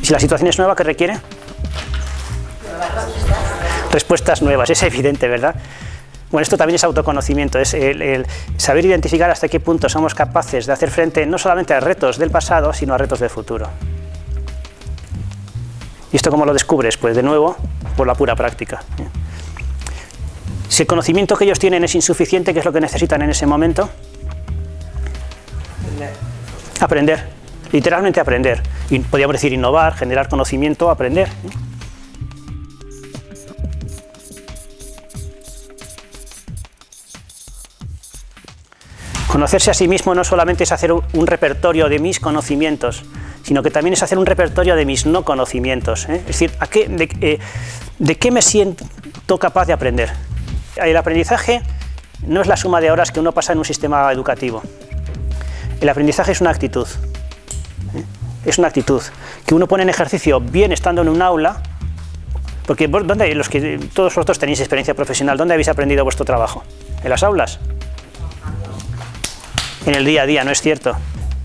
Si la situación es nueva, ¿qué requiere? Respuestas nuevas, es evidente, ¿verdad? Bueno, esto también es autoconocimiento, es el saber identificar hasta qué punto somos capaces de hacer frente no solamente a retos del pasado, sino a retos del futuro. ¿Y esto cómo lo descubres? Pues de nuevo, por la pura práctica. Si el conocimiento que ellos tienen es insuficiente, ¿qué es lo que necesitan en ese momento? Aprender, literalmente aprender. Y podríamos decir innovar, generar conocimiento, aprender. Conocerse a sí mismo no solamente es hacer un repertorio de mis conocimientos, sino que también es hacer un repertorio de mis no conocimientos. Es decir, ¿de qué me siento capaz de aprender? El aprendizaje no es la suma de horas que uno pasa en un sistema educativo. El aprendizaje es una actitud. Es una actitud que uno pone en ejercicio bien estando en un aula, porque todos vosotros tenéis experiencia profesional. ¿Dónde habéis aprendido vuestro trabajo? ¿En las aulas? En el día a día, ¿no es cierto?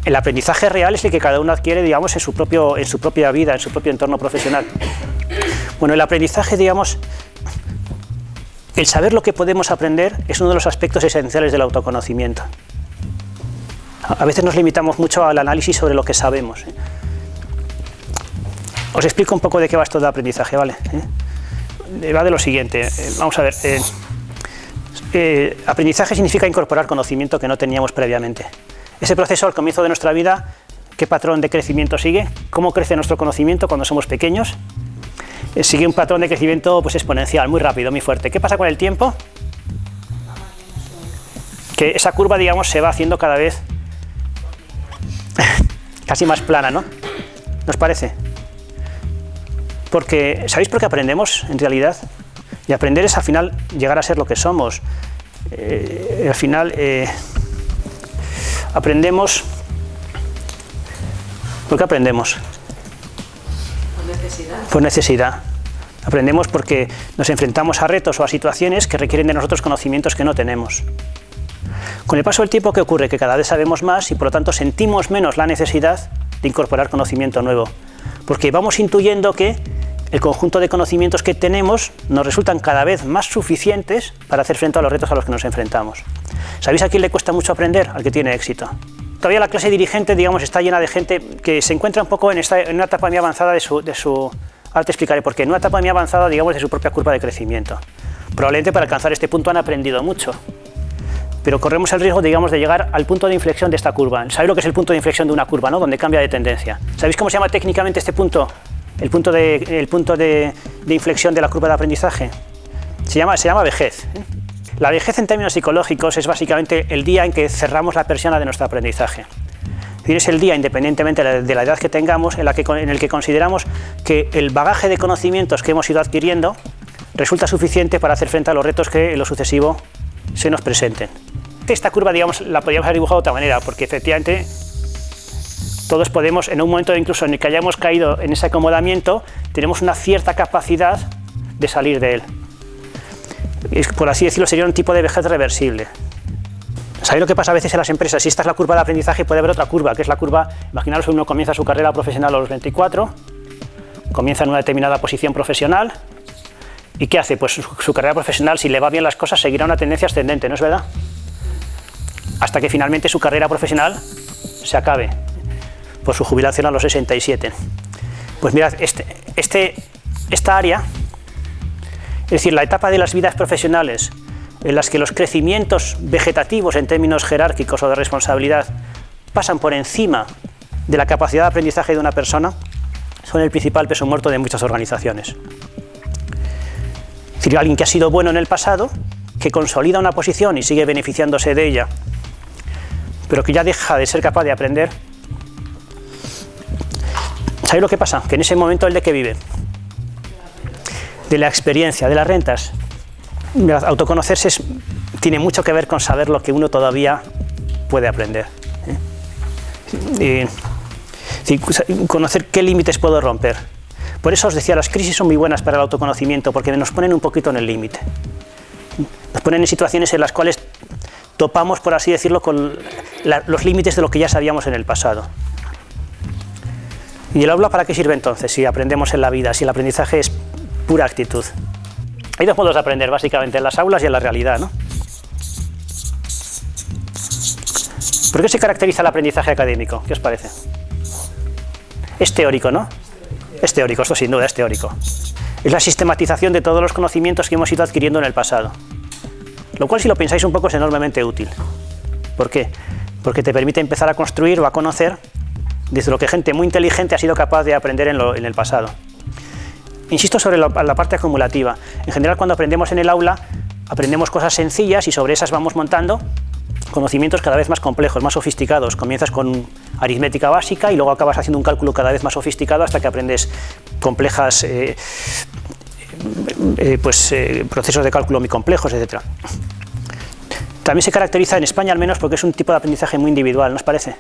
El aprendizaje real es el que cada uno adquiere, digamos, en su propia vida, en su propio entorno profesional. Bueno, el aprendizaje, digamos, el saber lo que podemos aprender es uno de los aspectos esenciales del autoconocimiento. A veces nos limitamos mucho al análisis sobre lo que sabemos. Os explico un poco de qué va esto de aprendizaje, ¿vale? Va de lo siguiente, vamos a ver. Aprendizaje significa incorporar conocimiento que no teníamos previamente. Ese proceso al comienzo de nuestra vida, ¿qué patrón de crecimiento sigue? ¿Cómo crece nuestro conocimiento cuando somos pequeños? Sigue un patrón de crecimiento pues, exponencial, muy rápido, muy fuerte. ¿Qué pasa con el tiempo? Que esa curva, digamos, se va haciendo cada vez casi más plana, ¿no? ¿Nos parece? Porque, ¿sabéis por qué aprendemos, en realidad? Y aprender es, al final, llegar a ser lo que somos. Al final, aprendemos... ¿Por qué aprendemos? Por necesidad. Por necesidad. Aprendemos porque nos enfrentamos a retos o a situaciones que requieren de nosotros conocimientos que no tenemos. Con el paso del tiempo, ¿qué ocurre? Que cada vez sabemos más y, por lo tanto, sentimos menos la necesidad de incorporar conocimiento nuevo. Porque vamos intuyendo que el conjunto de conocimientos que tenemos nos resultan cada vez más suficientes para hacer frente a los retos a los que nos enfrentamos. ¿Sabéis a quién le cuesta mucho aprender? Al que tiene éxito. Todavía la clase dirigente, digamos, está llena de gente que se encuentra un poco en una etapa muy avanzada de su... Ahora te explicaré por qué. En una etapa muy avanzada, digamos, de su propia curva de crecimiento. Probablemente para alcanzar este punto han aprendido mucho. Pero corremos el riesgo, digamos, de llegar al punto de inflexión de esta curva. ¿Sabéis lo que es el punto de inflexión de una curva, ¿no? Donde cambia de tendencia. ¿Sabéis cómo se llama técnicamente este punto? El punto de inflexión de la curva de aprendizaje. Se llama vejez. La vejez en términos psicológicos es básicamente el día en que cerramos la persiana de nuestro aprendizaje. Es decir, es el día, independientemente de la edad que tengamos, en el que consideramos que el bagaje de conocimientos que hemos ido adquiriendo resulta suficiente para hacer frente a los retos que en lo sucesivo se nos presenten. Esta curva, digamos, la podríamos haber dibujado de otra manera, porque efectivamente todos podemos, en un momento incluso en el que hayamos caído en ese acomodamiento, tenemos una cierta capacidad de salir de él. Por así decirlo, sería un tipo de vejez reversible. ¿Sabéis lo que pasa a veces en las empresas? Si esta es la curva de aprendizaje, puede haber otra curva, que es la curva, imaginaros que uno comienza su carrera profesional a los 24, comienza en una determinada posición profesional, ¿y qué hace? Pues su carrera profesional, si le va bien las cosas, seguirá una tendencia ascendente, ¿no es verdad? Hasta que finalmente su carrera profesional se acabe por su jubilación a los 67. Pues mirad, esta área, es decir, la etapa de las vidas profesionales en las que los crecimientos vegetativos en términos jerárquicos o de responsabilidad pasan por encima de la capacidad de aprendizaje de una persona, son el principal peso muerto de muchas organizaciones. Es decir, alguien que ha sido bueno en el pasado, que consolida una posición y sigue beneficiándose de ella, pero que ya deja de ser capaz de aprender. ¿Sabéis lo que pasa? Que en ese momento, ¿el de qué vive? De la experiencia, de las rentas. Autoconocerse tiene mucho que ver con saber lo que uno todavía puede aprender. Conocer qué límites puedo romper. Por eso os decía, las crisis son muy buenas para el autoconocimiento, porque nos ponen un poquito en el límite. Nos ponen en situaciones en las cuales topamos, por así decirlo, con los límites de lo que ya sabíamos en el pasado. ¿Y el aula para qué sirve entonces si aprendemos en la vida, si el aprendizaje es pura actitud? Hay dos modos de aprender, básicamente, en las aulas y en la realidad, ¿no? ¿Por qué se caracteriza el aprendizaje académico? ¿Qué os parece? Es teórico, ¿no? Es teórico, esto sin duda es teórico. Es la sistematización de todos los conocimientos que hemos ido adquiriendo en el pasado. Lo cual, si lo pensáis un poco, es enormemente útil. ¿Por qué? Porque te permite empezar a construir o a conocer desde lo que gente muy inteligente ha sido capaz de aprender en el pasado. Insisto sobre la parte acumulativa. En general, cuando aprendemos en el aula, aprendemos cosas sencillas y sobre esas vamos montando conocimientos cada vez más complejos, más sofisticados. Comienzas con aritmética básica y luego acabas haciendo un cálculo cada vez más sofisticado hasta que aprendes complejas procesos de cálculo muy complejos, etc. También se caracteriza, en España al menos, porque es un tipo de aprendizaje muy individual, ¿no os parece?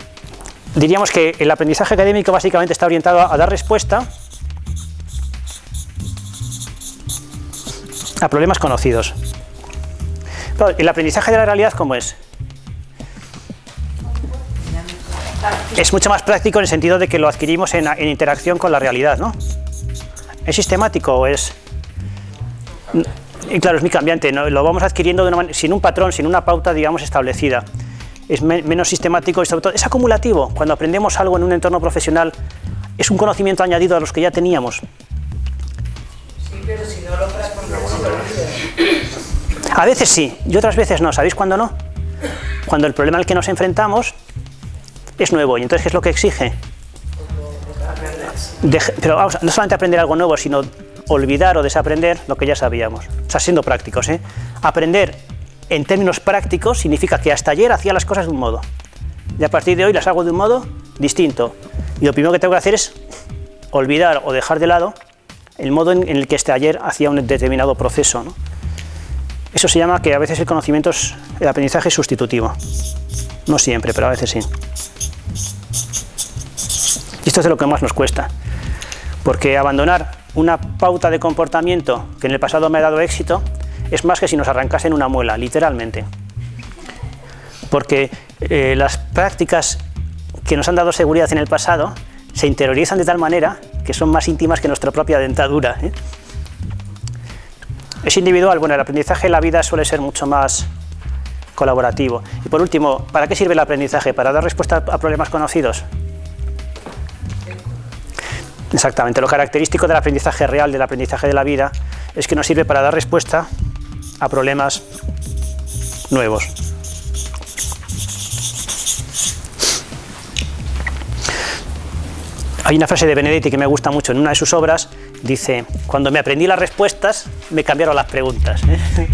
Diríamos que el aprendizaje académico básicamente está orientado a dar respuesta a problemas conocidos. Pero el aprendizaje de la realidad, ¿cómo es? Es mucho más práctico en el sentido de que lo adquirimos en interacción con la realidad, ¿no? ¿Es sistemático o es...? Y claro, es muy cambiante, ¿no? Lo vamos adquiriendo de una manera, sin un patrón, sin una pauta, digamos, establecida. Es menos sistemático y sobre todo es acumulativo. Cuando aprendemos algo en un entorno profesional, es un conocimiento añadido a los que ya teníamos. Sí, pero si no lo transformas, se olvida. A veces sí, y otras veces no. ¿Sabéis cuándo no? Cuando el problema al que nos enfrentamos es nuevo. ¿Y entonces qué es lo que exige? Pero vamos, no solamente aprender algo nuevo, sino olvidar o desaprender lo que ya sabíamos. O sea, siendo prácticos, ¿eh? Aprender en términos prácticos significa que hasta ayer hacía las cosas de un modo. Y a partir de hoy las hago de un modo distinto. Y lo primero que tengo que hacer es olvidar o dejar de lado el modo en el que hasta ayer hacía un determinado proceso, ¿no? Eso se llama que a veces el aprendizaje es sustitutivo. No siempre, pero a veces sí. Y esto es de lo que más nos cuesta. Porque abandonar una pauta de comportamiento que en el pasado me ha dado éxito es más que si nos arrancasen una muela, literalmente. Porque las prácticas que nos han dado seguridad en el pasado se interiorizan de tal manera que son más íntimas que nuestra propia dentadura, ¿eh? Es individual. Bueno, el aprendizaje en la vida suele ser mucho más colaborativo. Y por último, ¿para qué sirve el aprendizaje? ¿Para dar respuesta a problemas conocidos? Exactamente. Lo característico del aprendizaje real, del aprendizaje de la vida, es que nos sirve para dar respuesta a problemas nuevos. Hay una frase de Benedetti que me gusta mucho en una de sus obras. Dice: cuando me aprendí las respuestas, me cambiaron las preguntas, ¿eh?